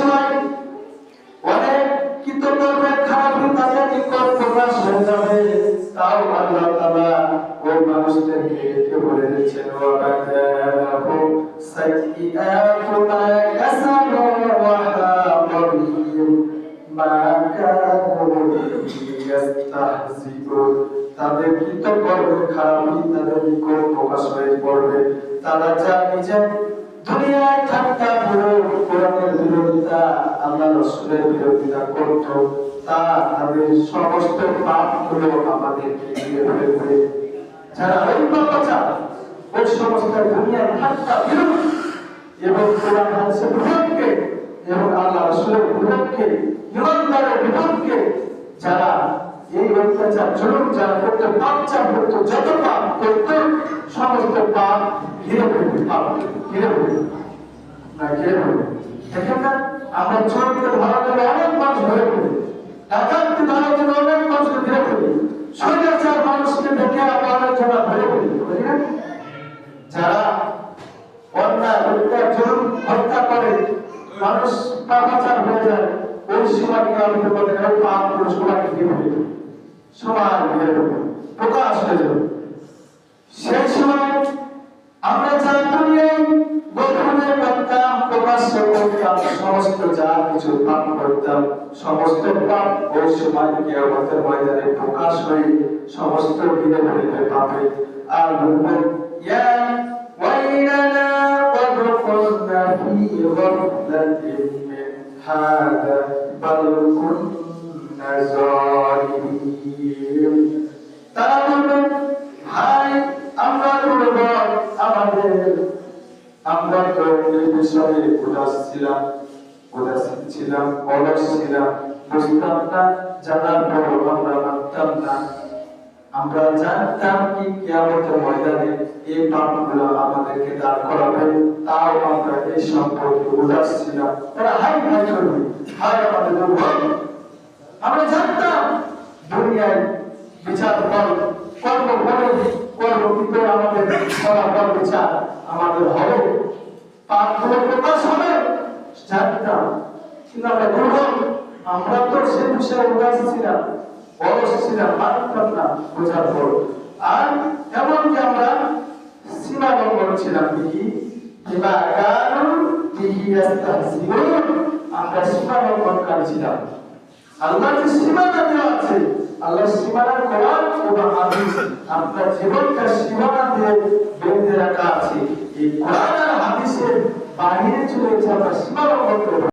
সময় অনেক কৃতকর্মের খারাপই তাদের নিকট প্রকাশ হয়ে যাবে, তাও আল্লাহ তাআলা ওই মানুষদেরকে একে বলে দিচ্ছেন ওয়াকাতাহু সাইয়্যাতু মা কাসাবু ওয়া হাqa বিহিম মা কানু ইয়াস্তাহজিউন। তাদের কৃতকর্মের খারাপই তাদের নিকট প্রকাশ হয়ে পড়বে। তারা যা নিজে দুনিয়ায় ঠাট্টা কোরআনের বিরোধিতা আল্লাহ রাসূলের বিরোধিতা করত, তা তাদের সমস্ত পাপগুলো আমাদেরকে ঘিরে ফেলবে। যারা ওই পাপাচার, ওই সমস্ত দুনিয়ার ঠাট্টা বিরোধ এবং কোরআন হাদিসের বিরোধকে এবং আল্লাহ রাসূলের বিরোধকে, ইমানদারের বিরোধকে যারা এই অত্যাচার জুলুম যারা করতে পাপচার করতো, যত পাপ করতো সমস্ত পাপ ঘিরে ফেলবে। পাপ ঘিরে ফেলবে না, ঘিরে ফেলবে। দেখেন না, আমরা চোরকে ধরা গেলে অনেক মানুষ ধরে ফেলি, ডাকাতকে ধরার জন্য অনেক মানুষকে ঘিরে ফেলি, স্বৈরাচার মানুষকে দেখে অনেক জনা ধরে ফেলি। যারা অন্যায় জুলুম হত্যা করে মানুষ পাপাচার হয়ে যায়, ওই সময় আমাদের মধ্যে পাপ করে সবাইকে ঘিরে ফেলি, সবাই ঘিরে ফেলি, প্রকাশ হয়ে যাবে। সেই সময় আমরা যা দুনিয়ায় গোপনে করতাম, প্রকাশ্য করতাম, সমস্ত যা কিছু পাপ করতাম, সমস্ত পাপ ওই সময় কিয়ামতের ময়দানে প্রকাশ হয়ে সমস্ত ঘিরে ফেলবে পাপে। আর বলবেন ইয়া ওয়াইলানা ক্বাদ কুননা ফী গাফলাতিন মিন হাযা বাল কুননা যালিমিন। তারা বলবেন হায় আমরা দুর্বল, আমরা তো এই বিষয়ে উদাস ছিলাম, অলস ছিলাম, বুঝতাম না, জানার পর আমরা মানতাম না। আমরা জানতাম কি কিয়ামতের ময়দানে এই পাপগুলো আমাদেরকে দাঁড় করাবে, তাও আমরা এই সম্পর্কে উদাস ছিলাম। তারা হাই হাই করবে, হায় আমাদের দুর্বল। আমরা জানতাম দুনিয়ায় বিচার কর্ম কিন্তু আমাদের ফলাফল বিচার আমাদের হবে, পাপগুলো প্রকাশ হবে, জানতাম। কিন্তু আমরা দুর্বল, আমরা তো সে বিষয়ে উদাস ছিলাম, অলস ছিলাম, মানতাম না বোঝার পর। আর এমনকি আমরা সীমা লঙ্ঘন ছিলাম, আমরা সীমা লঙ্ঘনকারী ছিলাম। আল্লাহর যে সীমানা দেওয়া আছে, আল্লাহর সীমানা কোরআন ও হাদিস, আপনার জীবনটা সীমানা দিয়ে বেঁধে রাখা আছে। এই কোরআন আর হাদিসের বাইরে চলে গেছে, আমরা সীমা লঙ্ঘন করব।